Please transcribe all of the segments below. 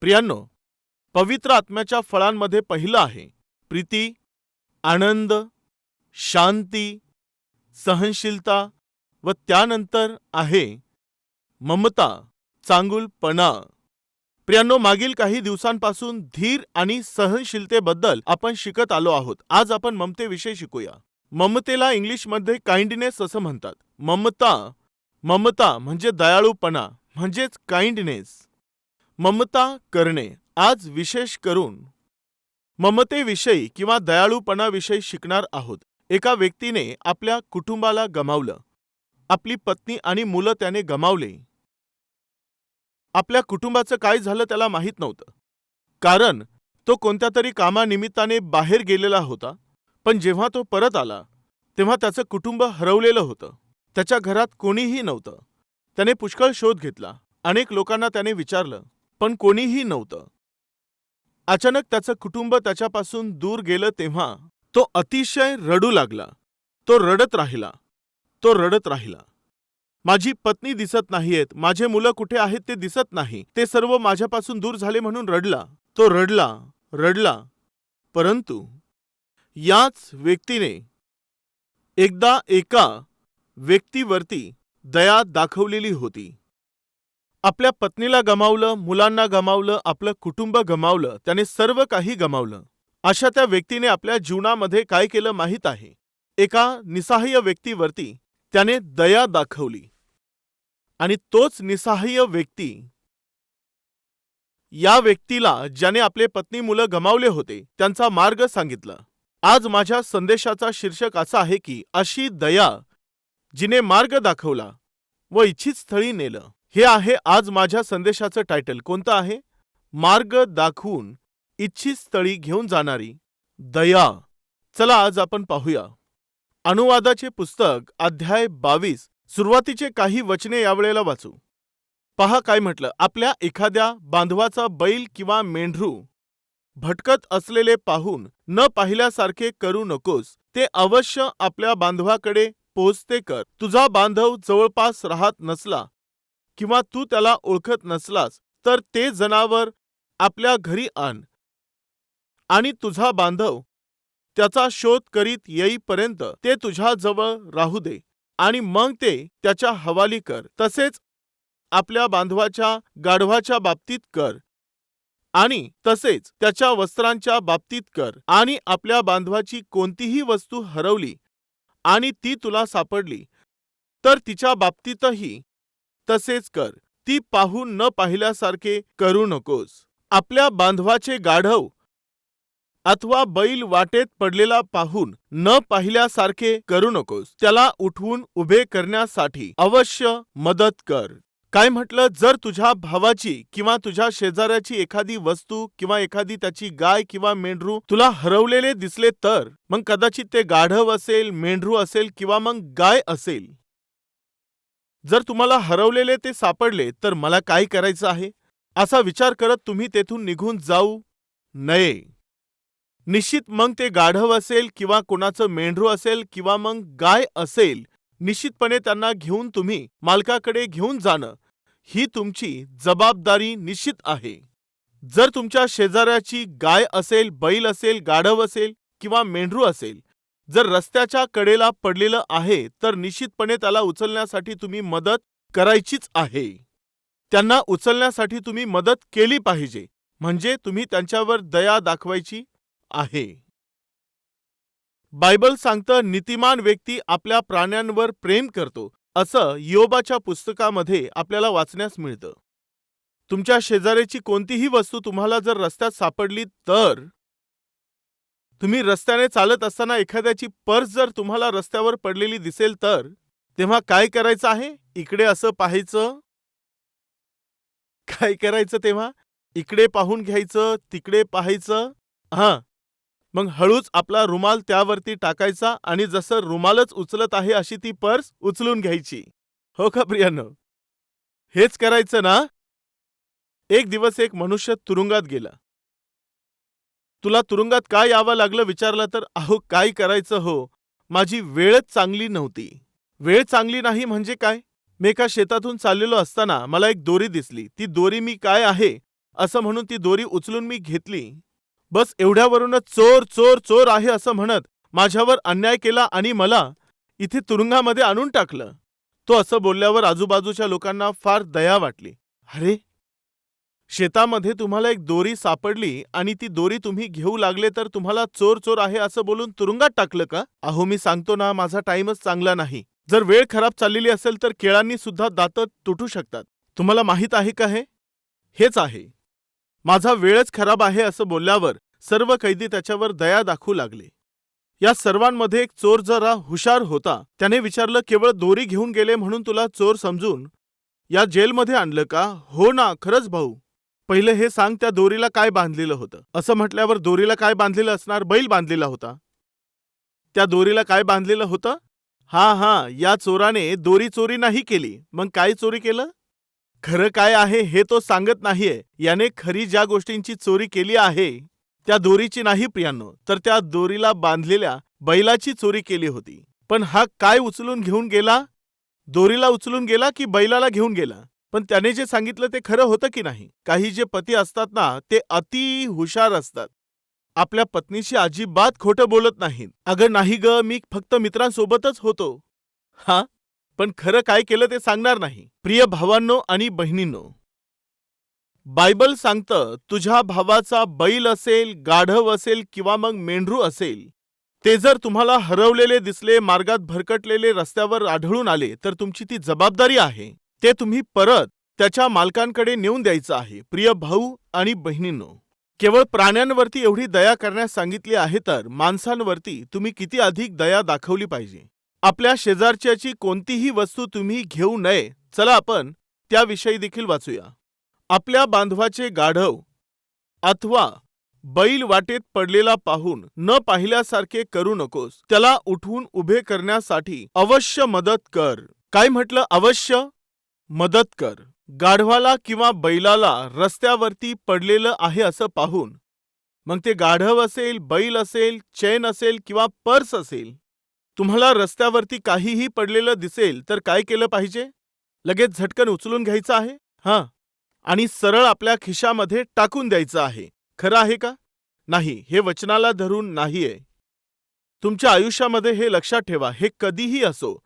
प्रियांनो, पवित्र आत्म्याच्या फळांमध्ये पहिलं आहे प्रीती, आनंद, शांती, सहनशीलता व त्यानंतर आहे ममता, चांगुलपणा. प्रियांनो, मागील काही दिवसांपासून धीर आणि सहनशीलतेबद्दल आपण शिकत आलो आहोत. आज आपण ममतेविषयी शिकूया. ममतेला इंग्लिशमध्ये काइंडनेस असं म्हणतात. ममता म्हणजे दयाळूपणा, म्हणजेच काइंडनेस. ममता करणे. आज विशेष करून ममतेविषयी किंवा दयाळूपणाविषयी शिकणार आहोत. एका व्यक्तीने आपल्या कुटुंबाला गमावलं. आपली पत्नी आणि मुलं त्याने गमावले. आपल्या कुटुंबाचं काय झालं त्याला माहीत नव्हतं, कारण तो कोणत्या तरी कामानिमित्ताने बाहेर गेलेला होता. पण जेव्हा तो परत आला तेव्हा त्याचं कुटुंब हरवलेलं होतं. त्याच्या घरात कोणीही नव्हतं. त्याने पुष्कळ शोध घेतला. अनेक लोकांना त्याने विचारलं, पण कोणीही नव्हतं. अचानक त्याचं कुटुंब त्याच्यापासून दूर गेलं तेव्हा तो अतिशय रडू लागला. तो रडत राहिला. माझी पत्नी दिसत नाहीयेत, माझे मुलं कुठे आहेत ते दिसत नाही, ते सर्व माझ्यापासून दूर झाले म्हणून रडला. तो रडला. परंतु याच व्यक्तीने एकदा एका व्यक्तीवरती दया दाखवलेली होती. आपल्या पत्नीला गमावलं, मुलांना गमावलं, आपलं कुटुंब गमावलं, त्याने सर्व काही गमावलं. अशा त्या व्यक्तीने आपल्या जीवनामध्ये काय केलं माहीत आहे? एका निसहाय्य व्यक्तीवरती त्याने दया दाखवली. आणि तोच निसहाय्य व्यक्ती या व्यक्तीला, ज्याने आपले पत्नी मुलं गमावले होते, त्यांचा मार्ग सांगितला. आज माझ्या संदेशाचा शीर्षक असा आहे की अशी दया जिने मार्ग दाखवला व इच्छित स्थळी नेलं. हे आहे आज माझ्या संदेशाचं टायटल. कोणतं आहे? मार्ग दाखवून इच्छित स्थळी घेऊन जाणारी दया. चला आज आपण पाहूया. अनुवादाचे पुस्तक अध्याय 22 सुरुवातीचे काही वचने यावेळेला वाचू. पहा काय म्हटलं. आपल्या एखाद्या बांधवाचा बैल किंवा मेंढरू भटकत असलेले पाहून न पाहिल्यासारखे करू नकोस. ते अवश्य आपल्या बांधवाकडे पोहोचते कर. तुझा बांधव जवळपास राहत नसला किंवा तू त्याला ओळखत नसलास तर ते जनावर आपल्या घरी आण आणि तुझा बांधव त्याचा शोध करीत येईपर्यंत ते तुझ्या जवळ राहू दे आणि मग ते त्याच्या हवाली कर. तसेच आपल्या बांधवाच्या गाढवाच्या बाबतीत कर आणि तसेच त्याच्या वस्त्रांच्या बाबतीत कर. आणि आपल्या बांधवाची कोणतीही वस्तू हरवली आणि ती तुला सापडली तर तिच्या बाबतीतही तसेच कर. ती पाहून न पाहिल्यासारखे करू नकोस. आपल्या बांधवाचे गाढव अथवा बैल वाटेत पडलेला पाहून न पाहिल्यासारखे करू नकोस. त्याला उठवून उभे करण्यासाठी अवश्य मदत कर. काय म्हटलं? जर तुझ्या भावाची किंवा तुझ्या शेजाऱ्याची एखादी वस्तू किंवा एखादी त्याची गाय किंवा मेंढरू तुला हरवलेले दिसले तर, मग कदाचित ते गाढव असेल, मेंढरू असेल किंवा मग गाय असेल. जर तुम्हाला हरवलेले ते सापडले तर मला काय करायचं आहे असा विचार करत तुम्ही तेथून निघून जाऊ नये. निश्चित मग ते गाढव असेल किंवा कोणाचं मेंढरू असेल किंवा मग गाय असेल, निश्चितपणे त्यांना घेऊन तुम्ही मालकाकडे घेऊन जाणं ही तुमची जबाबदारी निश्चित आहे. जर तुमच्या शेजाऱ्याची गाय असेल, बैल असेल, गाढव असेल किंवा मेंढरू असेल, जर रस्त्याच्या कडेला पडलेलं आहे तर निश्चितपणे त्याला उचलण्यासाठी तुम्ही मदत करायचीच आहे. त्यांना उचलण्यासाठी तुम्ही मदत केली पाहिजे. म्हणजे तुम्ही त्यांच्यावर दया दाखवायची आहे. बायबल सांगतं नीतिमान व्यक्ती आपल्या प्राण्यांवर प्रेम करतो असं योबाच्या पुस्तकामध्ये आपल्याला वाचण्यास मिळतं. तुमच्या शेजाऱ्याची कोणतीही वस्तू तुम्हाला जर रस्त्यात सापडली तर, तुम्ही रस्त्याने चालत असताना एखाद्याची पर्स जर तुम्हाला रस्त्यावर पडलेली दिसेल तर, तेव्हा काय करायचं आहे? इकडे असं पाहायचं. काय करायचं तेव्हा? इकडे पाहून घ्यायचं, तिकडे पाहायचं. मग हळूच आपला रुमाल त्यावरती टाकायचा आणि जसं रुमालच उचलत आहे अशी ती पर्स उचलून घ्यायची. हो का प्रियांनो? हेच करायचं ना? एक दिवस एक मनुष्य तुरुंगात गेला. तुला तुरुंगात का यावं लागलं विचारलं तर, अहो काय करायचं हो, माझी वेळच चांगली नव्हती. वेळ चांगली नाही म्हणजे काय? मी एका शेतातून चाललेलो असताना मला एक दोरी दिसली. ती दोरी मी काय आहे असं म्हणून ती दोरी उचलून मी घेतली. बस एवढ्यावरूनच चोर चोर चोर आहे असं म्हणत माझ्यावर अन्याय केला आणि मला इथे तुरुंगामध्ये आणून टाकलं. तो असं बोलल्यावर आजूबाजूच्या लोकांना फार दया वाटली. अरे, शेतामध्ये तुम्हाला एक दोरी सापडली आणि ती दोरी तुम्ही घेऊ लागले तर तुम्हाला चोर चोर आहे असं बोलून तुरुंगात टाकलं का? अहो, मी सांगतो ना, माझा टाइमच चांगला नाही. जर वेळ खराब चाललेली असेल तर केळांनी सुद्धा दातं तुटू शकतात. तुम्हाला माहित आहे का हे? हेच आहे. माझा वेळच खराब आहे असं बोलल्यावर सर्व कैदी त्याच्यावर दया दाखवू लागले. या सर्वांमध्ये एक चोर जरा हुशार होता. त्याने विचारलं, केवळ दोरी घेऊन गेले म्हणून तुला चोर समजून या जेलमध्ये आणलं का? हो ना, खरंच भाऊ. पहिले हे सांग, त्या दोरीला काय बांधलेलं होतं? असं म्हटल्यावर दोरीला काय बांधलेलं असणार? बैल बांधलेला होता. त्या दोरीला काय बांधलेलं होतं? हा, या चोराने दोरी चोरी नाही केली. मग काय चोरी केलं? खरं काय आहे हे तो सांगत नाहीये. याने खरी ज्या गोष्टींची चोरी केली आहे त्या दोरीची नाही प्रियांनो, तर त्या दोरीला बांधलेल्या बैलाची चोरी केली होती. पण हा काय उचलून घेऊन गेला? दोरीला उचलून गेला की बैलाला घेऊन गेला? पण त्याने जे सांगितलं ते खरं होतं की नाही? काही जे पती असतात ना, ते अति हुशार असतात. आपल्या पत्नीशी अजिबात खोटं बोलत नाहीत. अगं नाही ग, मी फक्त मित्रांसोबतच होतो. हा, पण खरं काय केलं ते सांगणार नाही. प्रिय भावांनो आणि बहिणींनो, बायबल सांगतं, तुझ्या भावाचा बैल असेल, गाढव असेल किंवा मग मेंढरू असेल, ते जर तुम्हाला हरवलेले दिसले, मार्गात भरकटलेले रस्त्यावर आढळून आले, तर तुमची ती जबाबदारी आहे. ते तुम्ही परत त्याच्या मालकांकडे नेऊन द्यायचं आहे. प्रिय भाऊ आणि बहिणींनो, केवळ प्राण्यांवरती एवढी दया करण्यास सांगितली आहे, तर माणसांवरती तुम्ही किती अधिक दया दाखवली पाहिजे. आपल्या शेजारच्याची कोणतीही वस्तू तुम्ही घेऊ नये. चला आपण त्याविषयी देखील वाचूया. आपल्या बांधवाचे गाढव अथवा बैल वाटेत पडलेला पाहून न पाहिल्यासारखे करू नकोस. त्याला उठवून उभे करण्यासाठी अवश्य मदत कर. काय म्हटलं? अवश्य मदत कर. गाढवाला किंवा बैलाला रस्त्यावरती पडलेलं आहे असं पाहून, मग ते गाढव असेल, बैल असेल, चेन असेल किंवा पर्स असेल, तुम्हाला रस्त्यावरती काहीही पडलेलं दिसेल तर काय केलं पाहिजे? लगेच झटकन उचलून घ्यायचं आहे. आणि सरळ आपल्या खिशामध्ये टाकून द्यायचं आहे. खरं आहे का? नाही, हे वचनाला धरून नाहीये. तुमच्या आयुष्यामध्ये हे लक्षात ठेवा. हे कधीही असो,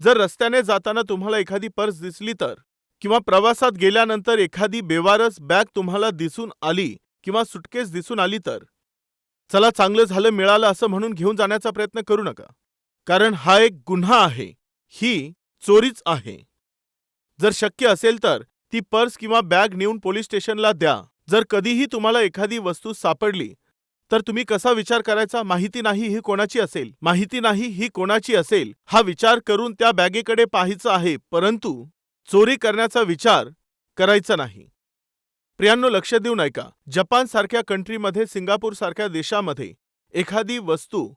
जर रस्त्याने जाताना तुम्हाला एखादी पर्स दिसली तर, किंवा प्रवासात गेल्यानंतर एखादी बेवारस बॅग तुम्हाला दिसून आली किंवा सुटकेस दिसून आली तर, चला चांगलं झालं, मिळालं असं म्हणून घेऊन जाण्याचा प्रयत्न करू नका. कारण हा एक गुन्हा आहे. ही चोरीच आहे. जर शक्य असेल तर ती पर्स किंवा बॅग नेऊन पोलीस स्टेशनला द्या. जर कधीही तुम्हाला एखादी वस्तू सापडली तर तुम्ही कसा विचार करायचा? माहिती नाही ही कोणाची असेल, माहिती नाही ही कोणाची असेल, हा विचार करून त्या बॅगेकडे पाहायचं आहे, परंतु चोरी करण्याचा विचार करायचा नाही. प्रियांनो, लक्ष देऊन ऐका. जपान सारख्या कंट्रीमध्ये, सिंगापूर सारख्या देशामध्ये एखादी वस्तू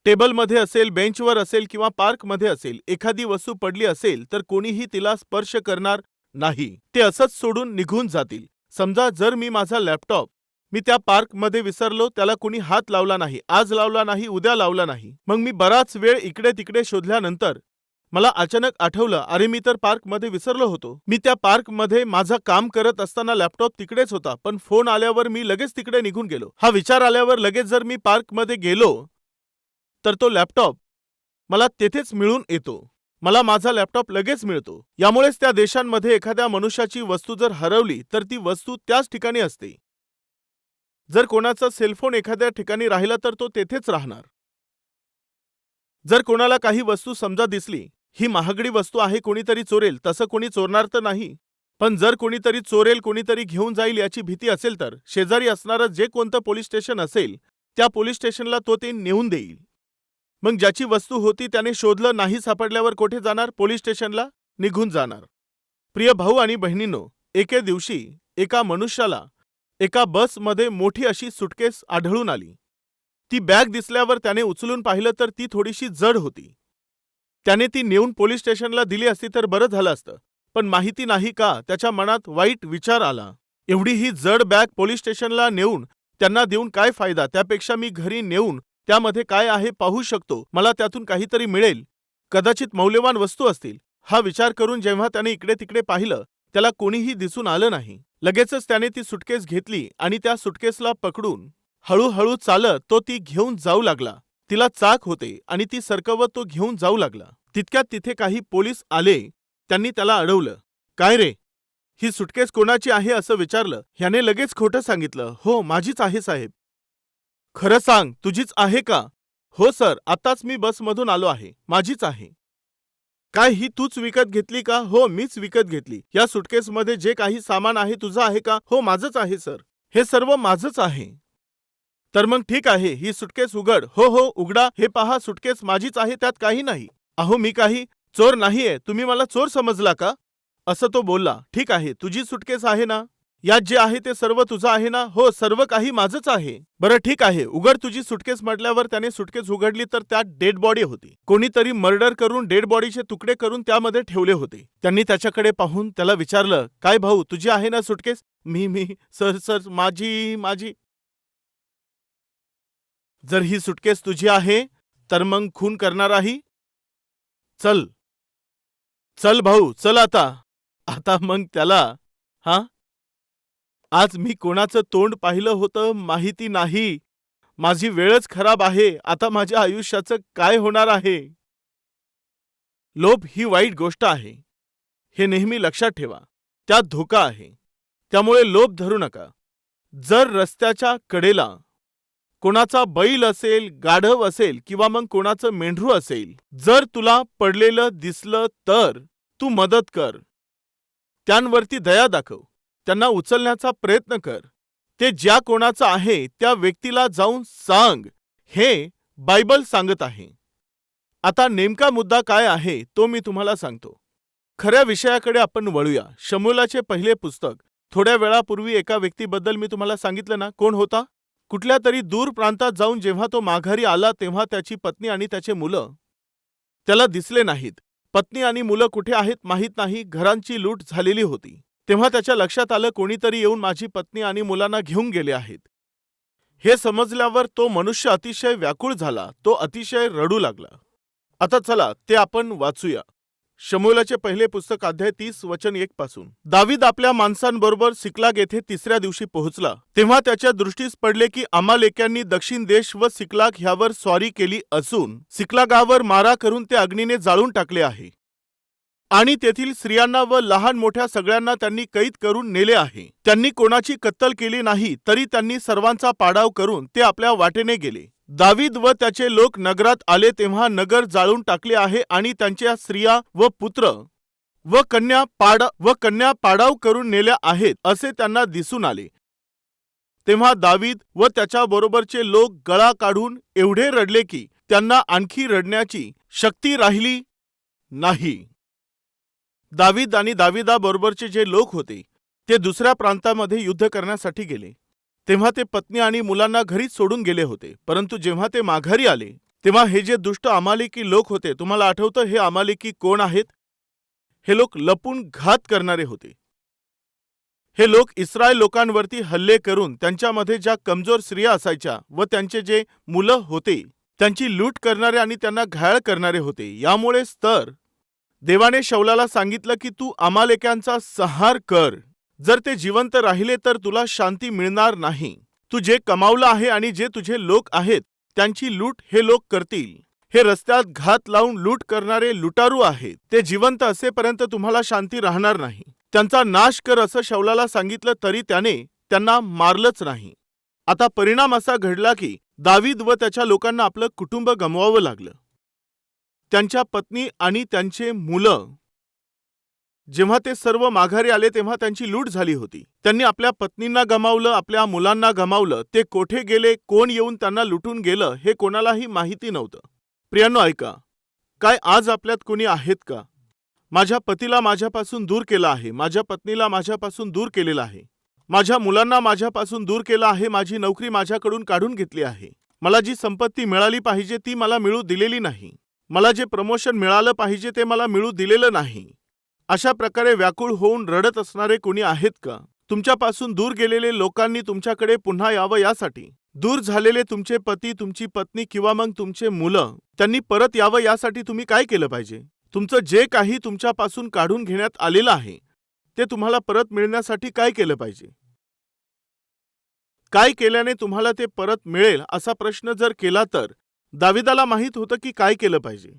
टेबलमध्ये असेल, बेंचवर असेल किंवा पार्कमध्ये असेल, एखादी वस्तू पडली असेल तर कोणीही तिला स्पर्श करणार नाही. ते असंच सोडून निघून जातील. समजा जर मी माझा लॅपटॉप त्या पार्कमध्ये विसरलो, त्याला कोणी हात लावला नाही, आज लावला नाही, उद्या लावला नाही. मग मी बराच वेळ इकडे तिकडे शोधल्यानंतर मला अचानक आठवलं, अरे मी तर पार्कमध्ये विसरलो होतो. मी त्या पार्कमध्ये माझं काम करत असताना लॅपटॉप तिकडेच होता, पण फोन आल्यावर मी लगेच तिकडे निघून गेलो. हा विचार आल्यावर लगेच जर मी पार्कमध्ये गेलो तर तो लॅपटॉप मला तेथेच मिळून येतो. मला माझा लॅपटॉप लगेच मिळतो. यामुळेच त्या देशांमध्ये एखाद्या मनुष्याची वस्तू जर हरवली तर ती वस्तू त्याच ठिकाणी असते. जर कोणाचा सेलफोन एखाद्या ठिकाणी राहिला तर तो तेथेच राहणार. जर कोणाला काही वस्तू समजा दिसली, ही महागडी वस्तू आहे, कोणीतरी चोरेल, तसं कोणी चोरणार तर नाही. पण जर कोणीतरी चोरेल, कोणीतरी घेऊन जाईल याची भीती असेल तर शेजारी असणारं जे कोणतं पोलीस स्टेशन असेल त्या पोलीस स्टेशनला तो ते नेऊन देईल. मग ज्याची वस्तू होती त्याने शोधलं, नाही सापडल्यावर कुठे जाणार? पोलीस स्टेशनला निघून जाणार. प्रिय भाऊ आणि बहिणींनो, एके दिवशी एका मनुष्याला एका बसमध्ये मोठी अशी सुटकेस आढळून आली. ती बॅग दिसल्यावर त्याने उचलून पाहिलं तर ती थोडीशी जड होती. त्याने ती नेऊन पोलीस स्टेशनला दिली असती तर बरं झालं असतं. पण माहिती नाही का त्याच्या मनात वाईट विचार आला, एवढी ही जड बॅग पोलीस स्टेशनला नेऊन त्यांना देऊन काय फायदा? त्यापेक्षा मी घरी नेऊन त्यामध्ये काय आहे पाहू शकतो, मला त्यातून काहीतरी मिळेल, कदाचित मौल्यवान वस्तू असतील. हा विचार करून जेव्हा त्याने इकडे तिकडे पाहिलं, त्याला कोणीही दिसून आलं नाही. लगेचच त्याने ती सुटकेस घेतली आणि त्या सुटकेसला पकडून हळूहळू चालत तो ती घेऊन जाऊ लागला. तिला चाक होते आणि ती सरकवत तो घेऊन जाऊ लागला. तितक्यात तिथे काही पोलीस आले. त्यांनी त्याला अडवलं. काय रे, ही सुटकेस कोणाची आहे असं विचारलं. ह्याने लगेच खोटं सांगितलं. हो, माझीच आहे साहेब. खरं सांग, तुझीच आहे का? हो सर, आताच मी बसमधून आलो आहे, माझीच आहे. काय ही तूच विकत घेतली का? हो, मीच विकत घेतली. या सुटकेसमध्ये जे काही सामान आहे तुझं आहे का? हो, माझंच आहे सर. हे सर्व माझंच आहे. तर मग ठीक आहे, ही सुटकेस उघड. हो हो, उघडा. हे पहा, सुटकेस माझीच आहे, त्यात काही नाही. अहो, मी काही चोर नाहीये. तुम्ही मला चोर समजला का? असं तो बोलला. ठीक आहे, तुझी सुटकेस आहे ना? यात जे आहे ते सर्व तुझं आहे ना? हो, सर्व काही माझंच आहे. बरं ठीक आहे, उघड तुझी सुटकेस म्हटल्यावर त्याने सुटकेस उघडली तर त्यात डेड बॉडी होती. कोणीतरी मर्डर करून डेड बॉडीचे तुकडे करून त्यामध्ये ठेवले होते. त्यांनी त्याच्याकडे पाहून त्याला विचारलं, काय भाऊ, तुझी आहे ना सुटकेस? मी सर सर माझी. जर ही सुटकेस तुझी आहे तर मग खून करणाराही? चल चल भाऊ, चल आता. आता मग त्याला, हा, आज मी कोणाचं तोंड पाहिलं होतं माहिती नाही. माझी वेळच खराब आहे. आता माझ्या आयुष्याचं काय होणार आहे? लोभ ही वाईट गोष्ट आहे, हे नेहमी लक्षात ठेवा. त्यात धोका आहे, त्यामुळे लोभ धरू नका. जर रस्त्याच्या कडेला कोणाचा बैल असेल, गाढव असेल किंवा मग कोणाचं मेंढरू असेल, जर तुला पडलेलं दिसलं तर तू मदत कर. त्यांवरती दया दाखव. त्यांना उचलण्याचा प्रयत्न कर. ते ज्या कोणाचं आहे त्या व्यक्तीला जाऊन सांग, हे बायबल सांगत आहे. आता नेमका मुद्दा काय आहे तो मी तुम्हाला सांगतो. खऱ्या विषयाकडे आपण वळूया. शमूएलाचे पहिले पुस्तक. थोड्या वेळापूर्वी एका व्यक्तीबद्दल मी तुम्हाला सांगितलं ना, कोण होता? कुठल्या तरी दूर प्रांतात जाऊन जेव्हा तो माघारी आला तेव्हा त्याची पत्नी आणि त्याचे मुलं त्याला दिसले नाहीत. पत्नी आणि मुलं कुठे आहेत माहीत नाही. घरांची लूट झालेली होती. तेव्हा त्याच्या लक्षात आलं, कोणीतरी येऊन माझी पत्नी आणि मुलांना घेऊन गेले आहेत. हे समजल्यावर तो मनुष्य अतिशय व्याकुळ झाला. तो अतिशय रडू लागला. आता चला ते आपण वाचूया. शमूएलाचे पहिले पुस्तक अध्याय 30 वचन 1 पासून. दावीद आपल्या माणसांबरोबर सिकलाग येथे तिसऱ्या दिवशी पोहोचला. तेव्हा त्याच्या दृष्टीस पडले की अमालेक्यांनी दक्षिण देश व सिकलाग ह्यावर स्वारी केली असून सिकलागावर मारा करून ते अग्नीने जाळून टाकले आहे. आणि तेथील स्त्रियांना व लहान मोठ्या सगळ्यांना त्यांनी कैद करून नेले आहे. त्यांनी कोणाची कत्तल केली नाही, तरी त्यांनी सर्वांचा पाडाव करून ते आपल्या वाटेने गेले. दावीद व त्याचे लोक नगरात आले तेव्हा नगर जाळून टाकले आहे आणि त्यांच्या स्त्रिया व पुत्र व कन्या पाडाव करून नेल्या आहेत असे त्यांना दिसून आले. तेव्हा दावीद व त्याच्या बरोबरचे लोक गळा काढून एवढे रडले की त्यांना आणखी रडण्याची शक्ती राहिली नाही. दावीद आणि दाविदाबरोबरचे जे लोक होते ते दुसऱ्या प्रांतामध्ये युद्ध करण्यासाठी गेले. तेव्हा ते पत्नी आणि मुलांना घरीच सोडून गेले होते. परंतु जेव्हा ते माघारी आले तेव्हा हे जे दुष्ट अमालेकी लोक होते, तुम्हाला आठवतं हे अमालेकी कोण आहेत? हे लोक लपून घात करणारे होते. हे लोक इस्रायल लोकांवरती हल्ले करून त्यांच्यामध्ये ज्या कमजोर स्त्रिया असायच्या व त्यांचे जे मुलं होते त्यांची लूट करणारे आणि त्यांना घायल करणारे होते. यामुळेच तर देवाने शौलाला सांगितलं की तू अमालेक्यांचा संहार कर. जर ते जिवंत राहिले तर तुला शांती मिळणार नाही. तू जे कमावलं आहे आणि जे तुझे लोक आहेत त्यांची लूट हे लोक करतील. हे रस्त्यात घात लावून लूट करणारे लुटारू आहेत. ते जिवंत असेपर्यंत तुम्हाला शांती राहणार नाही. त्यांचा नाश कर असं शौलाला सांगितलं तरी त्याने त्यांना मारलंच नाही. आता परिणाम असा घडला की दावीद व त्याच्या लोकांना आपलं कुटुंब गमवावं लागलं. त्यांच्या पत्नी आणि त्यांचे मुलं जेव्हा ते सर्व माघारी आले तेव्हा त्यांची लूट झाली होती. त्यांनी आपल्या पत्नींना गमावलं, आपल्या मुलांना गमावलं. ते कोठे गेले, कोण येऊन त्यांना लुटून गेलं हे कोणालाही माहिती नव्हतं. प्रियांनो ऐका, काय आज आपल्यात कोणी आहेत का? माझ्या पतीला माझ्यापासून दूर केलं आहे, माझ्या पत्नीला माझ्यापासून दूर केलेलं आहे, माझ्या मुलांना माझ्यापासून दूर केलं आहे, माझी नोकरी माझ्याकडून काढून घेतली आहे, मला जी संपत्ती मिळाली पाहिजे ती मला मिळू दिलेली नाही, मला जे प्रमोशन मिळालं पाहिजे ते मला मिळू दिलेलं नाही. अशा प्रकारे व्याकुळ होऊन रडत असणारे कोणी आहेत का? तुमच्यापासून दूर गेलेले लोकांनी तुमच्याकडे पुन्हा यावं यासाठी, दूर झालेले तुमचे पती, तुमची पत्नी किंवा मग तुमचे मुलं त्यांनी परत यावं यासाठी तुम्ही काय केलं पाहिजे? तुमचं जे काही तुमच्यापासून काढून घेण्यात आलेलं आहे ते तुम्हाला परत मिळण्यासाठी काय केलं पाहिजे? काय केल्याने तुम्हाला ते परत मिळेल असा प्रश्न जर केला तर दाविदाला माहीत होतं की काय केलं पाहिजे.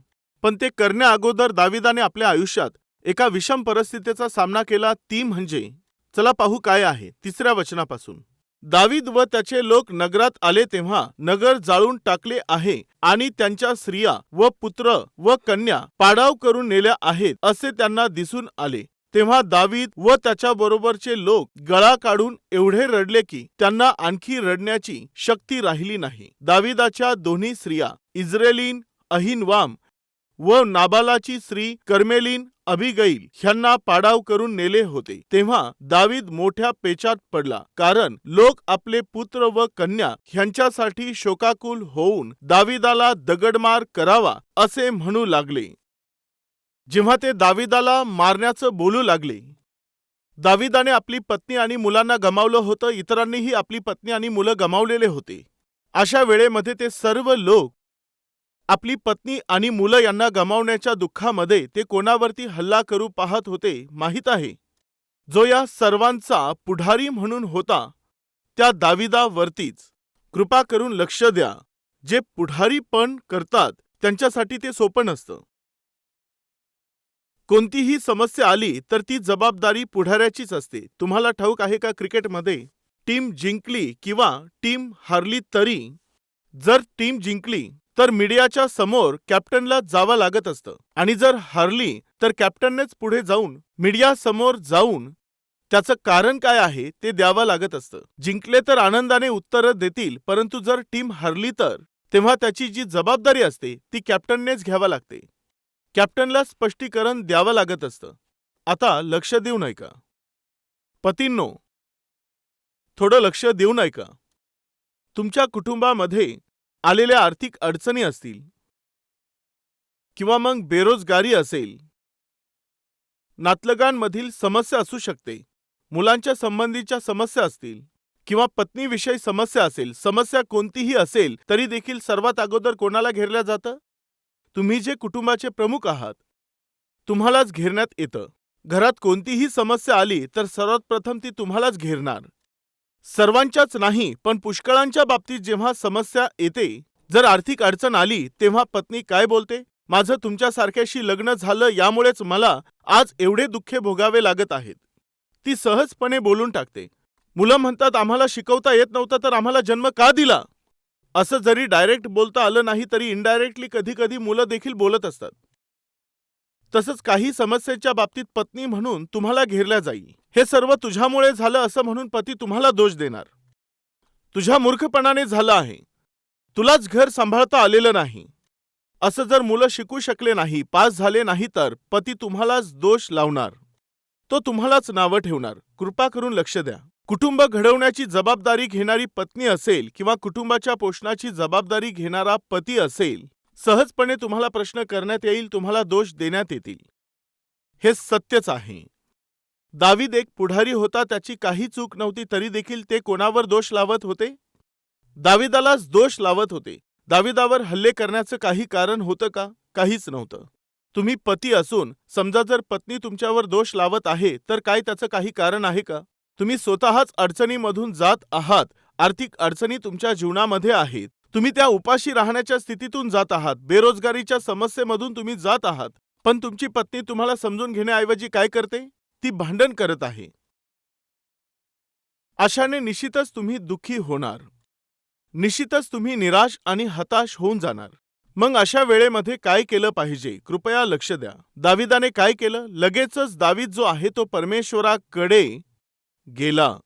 पण ते करण्या अगोदर दाविदाने आपल्या आयुष्यात एका विषम परिस्थितीचा सामना केला, ती म्हणजे, चला पाहू काय आहे 3 वचनापासून. दावीद व त्याचे लोक नगरात आले तेव्हा नगर जाळून टाकले आहे आणि त्यांच्या स्त्रिया व पुत्र व कन्या पाडाव करून नेल्या आहेत असे त्यांना दिसून आले. तेव्हा दावीद व त्याच्या बरोबरचे लोक गळा काढून एवढे रडले की त्यांना आणखी रडण्याची शक्ती राहिली नाही. दाविदाच्या दोन्ही स्त्रिया इज्रेलीन अहिनवाम व नाबालाची स्त्री कर्मेलीन अबिगैल ह्यांना पाडाव करून नेले होते. तेव्हा दावीद मोठ्या पेचात पडला, कारण लोक आपले पुत्र व कन्या ह्यांच्यासाठी शोकाकुल होऊन दाविदाला दगडमार करावा असे म्हणू लागले. जेव्हा ते दाविदाला मारण्याचं बोलू लागले, दाविदाने आपली पत्नी आणि मुलांना गमावलं होतं, इतरांनीही आपली पत्नी आणि मुलं गमावलेले होते. अशा वेळेमध्ये ते सर्व लोक आपली पत्नी आणि मुलं यांना गमावण्याच्या दुःखामध्ये ते कोणावरती हल्ला करू पाहत होते माहीत आहे? जो या सर्वांचा पुढारी म्हणून होता त्या दाविदावरतीच. कृपा करून लक्ष द्या, जे पुढारी पण करतात त्यांच्यासाठी ते सोपं नसतं. कोणतीही समस्या आली तर ती जबाबदारी पुढाऱ्याचीच असते. तुम्हाला ठाऊक आहे का, क्रिकेटमध्ये टीम जिंकली किंवा टीम हारली तरी जर टीम जिंकली तर मीडियाच्या समोर कॅप्टनला जावं लागत असतं, आणि जर हारली तर कॅप्टननेच पुढे जाऊन मीडिया समोर जाऊन त्याचं कारण काय आहे ते द्यावं लागत असतं. जिंकले तर आनंदाने उत्तरं देतील, परंतु जर टीम हारली तर तेव्हा त्याची जी जबाबदारी असते ती कॅप्टननेच घ्यावी लागते. कॅप्टनला स्पष्टीकरण द्यावं लागत असतं. आता लक्ष देऊन ऐका पतींनो, थोडं लक्ष देऊन ऐका. तुमच्या कुटुंबामध्ये आलेल्या आर्थिक अडचणी असतील किंवा मग बेरोजगारी असेल, नातलगांमधील समस्या असू शकते, मुलांच्या संबंधीच्या समस्या असतील किंवा पत्नीविषयी समस्या असेल. समस्या कोणतीही असेल तरी देखील सर्वात अगोदर कोणाला घेरल्या जातं? तुम्ही जे कुटुंबाचे प्रमुख आहात तुम्हालाच घेरण्यात येतं. घरात कोणतीही समस्या आली तर सर्वात प्रथम ती तुम्हालाच घेरणार. सर्वांच्याच नाही पण पुष्कळांच्या बाबतीत जेव्हा समस्या येते, जर आर्थिक अडचण आली तेव्हा पत्नी काय बोलते? माझं तुमच्यासारख्याशी लग्न झालं यामुळेच मला आज एवढे दुःखे भोगावे लागत आहेत. ती सहजपणे बोलून टाकते. मुलं म्हणतात आम्हाला शिकवता येत नव्हतं तर आम्हाला जन्म का दिला? असं जरी डायरेक्ट बोलता आलं नाही तरी इनडायरेक्टली कधी कधी मुलं देखील बोलत असतात. तसंच काही समस्येच्या बाबतीत पत्नी म्हणून तुम्हाला घेरल्या जाईल. हे सर्व तुझ्यामुळे झालं असं म्हणून पती तुम्हाला दोष देणार. तुझ्या मूर्खपणाने झालं आहे, तुलाच घर सांभाळता आलेलं नाही असं जर मुलं शिकू शकले नाही, पास झाले नाही तर पती तुम्हालाच दोष लावणार, तो तुम्हालाच नावं ठेवणार. कृपा करून लक्ष द्या. कुटुंब घडवण्याची जबाबदारी घेणारी पत्नी असेल किंवा कुटुंबाच्या पोषणाची जबाबदारी घेणारा पती असेल, सहजपणे तुम्हाला प्रश्न करण्यात येईल, तुम्हाला दोष देण्यात येतील. हे सत्यच आहे. दावीद एक पुढारी होता, त्याची काही चूक नव्हती तरी देखील ते कोणावर दोष लावत होते? दाविदालाच दोष लावत होते. दाविदावर हल्ले करण्याचं काही कारण होतं का? काहीच नव्हतं. तुम्ही पती असून समजा जर पत्नी तुमच्यावर दोष लावत आहे तर काय त्याचं काही कारण आहे का? तुम्ही स्वतःच अडचणीमधून जात आहात. आर्थिक अडचणी तुमच्या जीवनामध्ये आहेत. तुम्ही त्या उपाशी राहण्याच्या स्थितीतून जात आहात. बेरोजगारीच्या समस्येमधून तुम्ही जात आहात. पण तुमची पत्नी तुम्हाला समजून घेण्याऐवजी काय करते? ती भांडण करत आहे. अशाने निश्चितच तुम्ही दुःखी होणार. निश्चितच तुम्ही निराश आणि हताश होऊन जाणार. मग अशा वेळेमध्ये काय केलं पाहिजे? कृपया लक्ष द्या. दाविदाने काय केलं? लगेचच दावीद जो आहे तो परमेश्वराकडे गेला.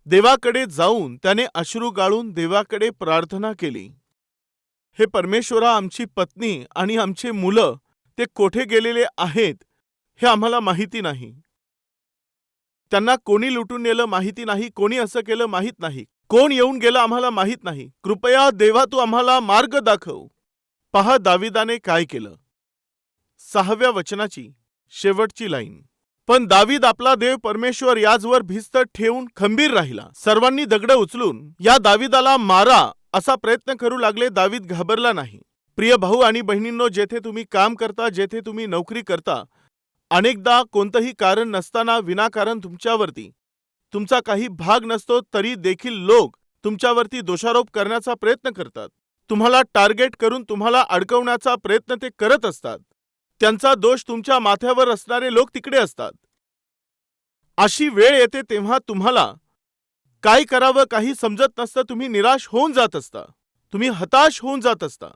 देवाकडे जाऊन त्याने अश्रू गाळून देवाकडे प्रार्थना केली. हे परमेश्वरा, आमची पत्नी आणि आमचे मुलं ते कोठे गेलेले आहेत हे आम्हाला माहिती नाही. त्यांना कोणी लुटून नेलं माहिती नाही, कोणी असं केलं माहित नाही, कोण येऊन गेलं आम्हाला माहित नाही. कृपया देवा तू आम्हाला मार्ग दाखव. पहा दाविदाने काय केलं. 6व्या वचनाची शेवटची लाईन. पण दावीद आपला देव परमेश्वर याजवर भिस्त ठेवून खंबीर राहिला. सर्वांनी दगड उचलून या दाविदाला मारा असा प्रयत्न करू लागले. दावीद घाबरला नाही. प्रिय भाऊ आणि बहिणींनो, जेथे तुम्ही काम करता, जेथे तुम्ही नोकरी करता, अनेकदा कोणतंही कारण नसताना विनाकारण तुमच्यावरती तुमचा काही भाग नसतो तरी देखील लोक तुमच्यावरती दोषारोप करण्याचा प्रयत्न करतात. तुम्हाला टार्गेट करून तुम्हाला अडकवण्याचा प्रयत्न ते करत असतात. त्यांचा दोष तुमच्या माथ्यावर असणारे लोक तिकडे असतात. अशी वेळ येते तेव्हा तुम्हाला काय करावं काही समजत नसतं. तुम्ही निराश होऊन जात असता. तुम्ही हताश होऊन जात असता.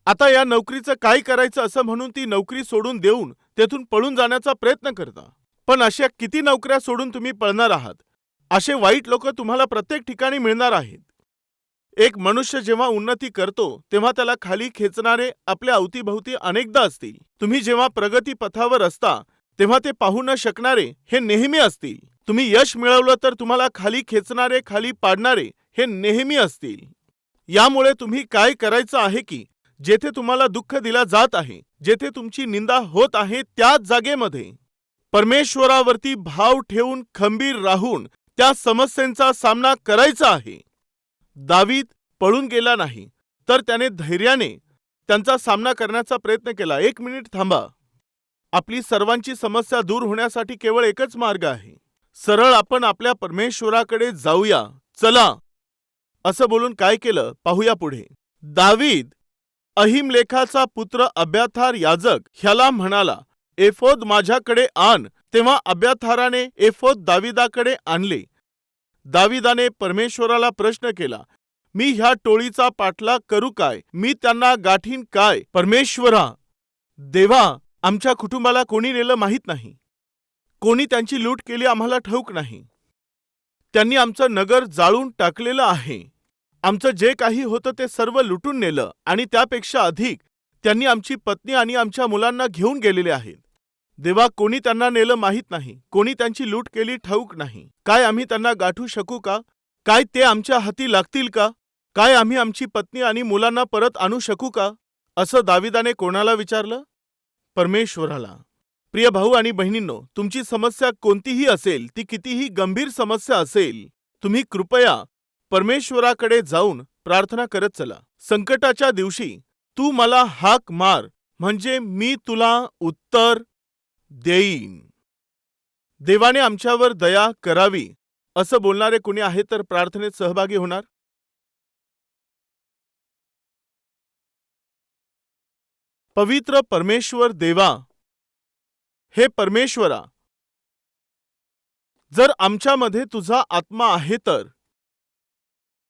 आता या नोकरीचं काय करायचं असं म्हणून ती नोकरी सोडून देऊन तेथून पळून जाण्याचा प्रयत्न करता. पण अशा किती नोकऱ्या सोडून तुम्ही पळणार आहात? असे वाईट लोक तुम्हाला प्रत्येक ठिकाणी मिळणार आहेत. एक मनुष्य जेव्हा उन्नती करतो तेव्हा त्याला खाली खेचणारे आपल्या अवतीभोवती अनेकदा असतील. तुम्ही जेव्हा प्रगती पथावर असता तेव्हा ते पाहू न शकणारे हे नेहमी असतील. तुम्ही यश मिळवलं तर तुम्हाला खाली खेचणारे खाली पाडणारे हे नेहमी असतील. यामुळे तुम्ही काय करायचं आहे की जेथे तुम्हाला दुःख दिला जात आहे, जेथे तुमची निंदा होत आहे, त्याच जागेमध्ये परमेश्वरावरती भाव ठेवून खंबीर राहून त्या समस्यांचा सामना करायचा आहे. दावीद पळून गेला नाही तर त्याने धैर्याने त्यांचा सामना करण्याचा प्रयत्न केला. 1 मिनिट थांबा. आपली सर्वांची समस्या दूर होण्यासाठी केवळ एकच मार्ग आहे. सरळ आपण आपल्या परमेश्वराकडे जाऊया. चला असं बोलून काय केलं पाहूया पुढे. दावीद अहिमलेखाचा पुत्र अब्याथार याजक ह्याला म्हणाला, एफोद माझ्याकडे आण. तेव्हा अब्याथाराने एफोद दाविदाकडे आणले. दाविदाने परमेश्वराला प्रश्न केला, मी ह्या टोळीचा पाठलाग करू काय? मी त्यांना गाठीन काय? परमेश्वरा, देवा, आमच्या कुटुंबाला कोणी नेलं माहीत नाही. कोणी त्यांची लूट केली आम्हाला ठाऊक नाही. त्यांनी आमचं नगर जाळून टाकलेलं आहे. आमचं जे काही होतं ते सर्व लुटून नेलं आणि त्यापेक्षा अधिक त्यांनी आमची पत्नी आणि आमच्या मुलांना घेऊन गेलेले आहेत. देवा, कोणी त्यांना नेलं माहीत नाही. कोणी त्यांची लूट केली ठाऊक नाही. काय आम्ही त्यांना गाठू शकू का? काय ते आमच्या हाती लागतील का? काय आम्ही आमची पत्नी आणि मुलांना परत आणू शकू का? असं दाविदाने कोणाला विचारलं? परमेश्वराला. प्रिय भाऊ आणि बहिणींनो, तुमची समस्या कोणतीही असेल, ती कितीही गंभीर समस्या असेल, तुम्ही कृपया परमेश्वराकडे जाऊन प्रार्थना करत चला. संकटाच्या दिवशी तू मला हाक मार म्हणजे मी तुला उत्तर देईन. देवाने आमच्यावर दया करावी असं बोलणारे कुणी आहे तर प्रार्थनेत सहभागी होणार? पवित्र परमेश्वर देवा, हे परमेश्वरा, जर आमच्यामध्ये तुझा आत्मा आहे तर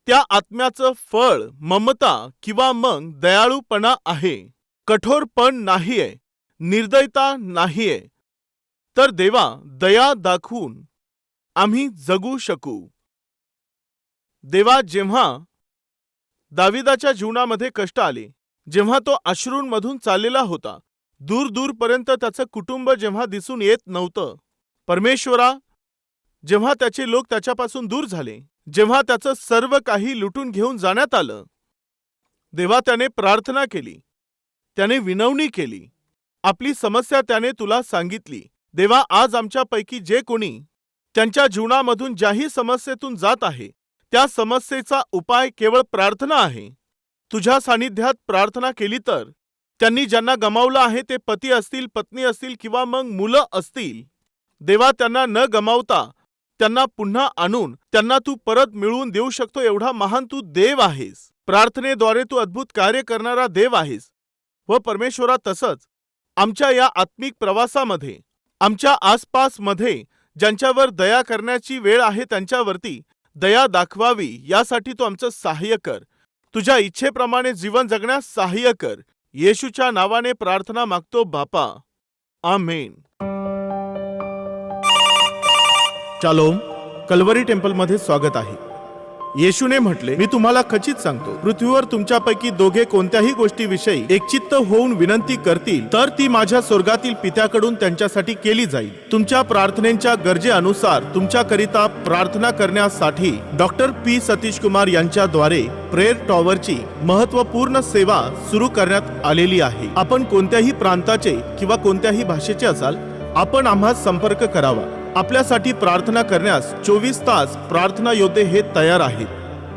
त्या आत्म्याचं फळ ममता किंवा मग दयाळूपणा आहे. कठोरपण नाहीये, निर्दयता नाहीये. तर देवा, दया दाखवून आम्ही जगू शकू. देवा, जेव्हा दाविदाच्या जीवनामध्ये कष्ट आले, जेव्हा तो अश्रूंमधून चाललेला होता, दूर दूरपर्यंत त्याचं कुटुंब जेव्हा दिसून येत नव्हतं, परमेश्वरा, जेव्हा त्याचे लोक त्याच्यापासून दूर झाले, जेव्हा त्याचं सर्व काही लुटून घेऊन जाण्यात आलं, देवा, त्याने प्रार्थना केली, त्याने विनवणी केली, आपली समस्या त्याने तुला सांगितली. देवा, आज आमच्यापैकी जे कोणी त्यांच्या जीवनामधून ज्याही समस्येतून जात आहे, त्या समस्येचा उपाय केवळ प्रार्थना आहे. तुझ्या सानिध्यात प्रार्थना केली तर त्यांनी ज्यांना गमावलं आहे, ते पती असतील, पत्नी असतील किंवा मग मुलं असतील, देवा, त्यांना न गमावता त्यांना पुन्हा आणून त्यांना तू परत मिळवून देऊ शकतो. एवढा महान तू देव आहेस. प्रार्थनेद्वारे तू अद्भुत कार्य करणारा देव आहेस. व परमेश्वरा, तसंच आमच्या या आत्मिक प्रवासामध्ये आमच्या आसपासमध्ये ज्यांच्यावर दया करण्याची वेळ आहे त्यांच्यावरती दया दाखवावी, यासाठी तू आमचं सहाय्य कर. तुझ्या इच्छेप्रमाणे जीवन जगण्यास सहाय्य कर. येशूच्या नावाने प्रार्थना मागतो बापा, आमेन. शालोम. कल्वरी टेम्पलमध्ये स्वागत आहे. येशूने म्हटले, मी तुम्हाला खचित सांगतो, पृथ्वीवर तुमच्यापैकी दोघे कोणत्याही गोष्टीविषयी एकचित्त होऊन विनंती करतील तर ती माझ्या स्वर्गातील पित्याकडून त्यांच्यासाठी केली जाईल. तुमच्या प्रार्थनेच्या गरजेनुसार तुमच्याकरिता प्रार्थना करण्यासाठी डॉक्टर पी सतीश कुमार यांच्याद्वारे प्रेयर टॉवरची महत्त्वपूर्ण सेवा सुरू करण्यात आलेली आहे. आपण कोणत्याही प्रांताचे किंवा कोणत्याही भाषेचे असाल, आपण आम्हास संपर्क करावा. आपल्यासाठी प्रार्थना करण्यास 24 तास प्रार्थना योद्धे हे तयार आहेत.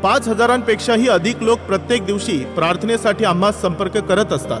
5000पेक्षाही अधिक लोक प्रत्येक दिवशी प्रार्थनेसाठी आम्हास संपर्क करत असतात.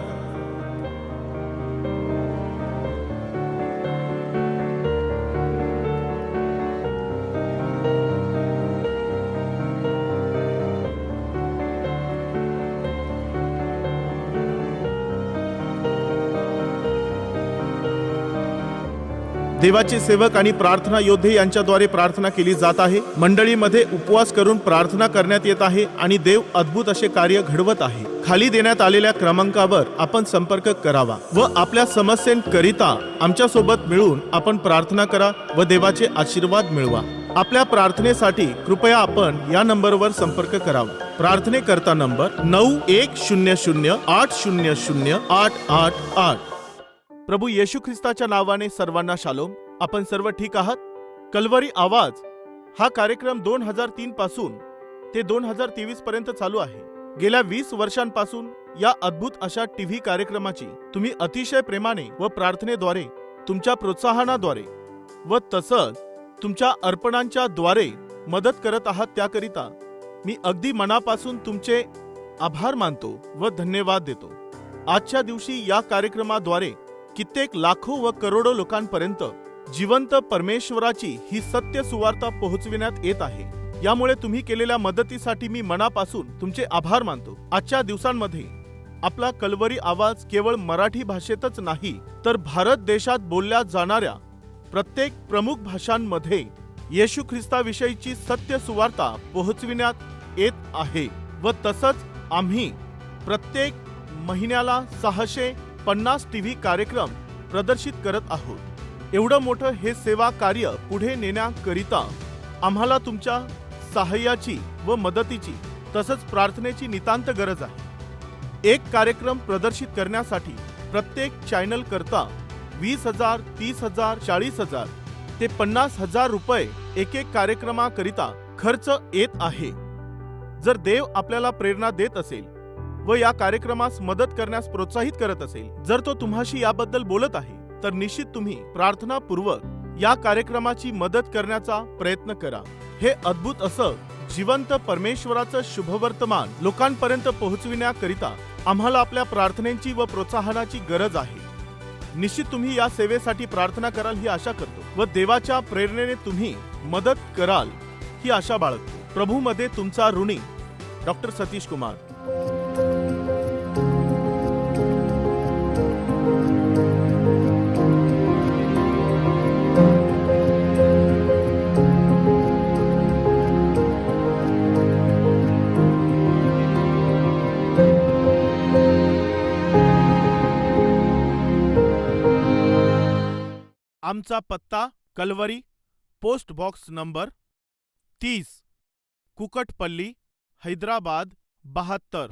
देवाचे सेवक आणि प्रार्थना योद्धे यांच्याद्वारे प्रार्थना केली जात आहे. मंडळीमध्ये उपवास करून प्रार्थना करण्यात येत आहे आणि देव अद्भुत असे कार्य घडवत आहे. खाली देण्यात आलेल्या क्रमांकावर आपण संपर्क करावा व आपल्या समस्यांकरिता आमच्या सोबत मिळून आपण प्रार्थना करा व देवाचे आशीर्वाद मिळवा. आपल्या प्रार्थनेसाठी कृपया आपण या नंबरवर संपर्क करावा. प्रार्थनेकरता नंबर 9100800888. प्रभू येशू ख्रिस्ताच्या नावाने सर्वांना शालोम. आपण सर्व ठीक आहात? कल्वरी आवाज हा कार्यक्रम 2003 पासून ते 2023 पर्यंत चालू आहे. गेल्या 20 वर्षांपासून या अद्भुत अशा टीव्ही कार्यक्रमाची तुम्ही अतिशय प्रेमाने व प्रार्थनेद्वारे, तुमच्या प्रोत्साहनाद्वारे व तसंच तुमच्या अर्पणांच्या द्वारे मदत करत आहात. त्याकरिता मी अगदी मनापासून तुमचे आभार मानतो व धन्यवाद देतो. आजच्या दिवशी या कार्यक्रमाद्वारे कित्येक लाखो व करोडो लोकांपर्यंत जिवंत परमेश्वराची ही सत्य सुवार्ता पोहोचविण्यात येत आहे. यामुळे तुम्ही केलेल्या मदतीसाठी मी मनापासून तुमचे आभार मानतो. आजच्या दिवसांमध्ये आपला कल्वरी आवाज केवळ मराठी भाषेतच नाही तर भारत देशात बोलल्या जाणाऱ्या प्रत्येक प्रमुख भाषांमध्ये येशू ख्रिस्ताविषयीची सत्य सुवार्ता पोहोचविण्यात येत आहे. व तसंच आम्ही प्रत्येक महिन्याला 650 टीव्ही कार्यक्रम प्रदर्शित करत आहोत. एवढं मोठं हे सेवा कार्य पुढे नेण्याकरिता आम्हाला तुमच्या सहाय्याची व मदतीची तसंच प्रार्थनेची नितांत गरज आहे. एक कार्यक्रम प्रदर्शित करण्यासाठी प्रत्येक चॅनल करता 20,000, 30,000, 40,000 ते 50,000 रुपये एक कार्यक्रमाकरिता खर्च येत आहे. जर देव आपल्याला प्रेरणा देत असेल व या कार्यक्रमास मदत करण्यास प्रोत्साहित करत असेल, जर तो तुम्हाशी याबद्दल बोलत आहे, तर निश्चित तुम्ही प्रार्थनापूर्वक या कार्यक्रमाची मदत करण्याचा प्रयत्न करा. हे अद्भुत असं जिवंत परमेश्वराचं शुभवर्तमान लोकांपर्यंत पोहोचविण्याकरिता आम्हाला आपल्या प्रार्थनेची व प्रोत्साहनाची गरज आहे. निश्चित तुम्ही या सेवेसाठी प्रार्थना कराल ही आशा करतो व देवाच्या प्रेरणेने तुम्ही मदत कराल ही आशा बाळगतो. प्रभूमध्ये तुमचा ऋणी डॉक्टर सतीश कुमार. आमचा पत्ता Calvary, post box number 30, Kukatpally, Hyderabad 72.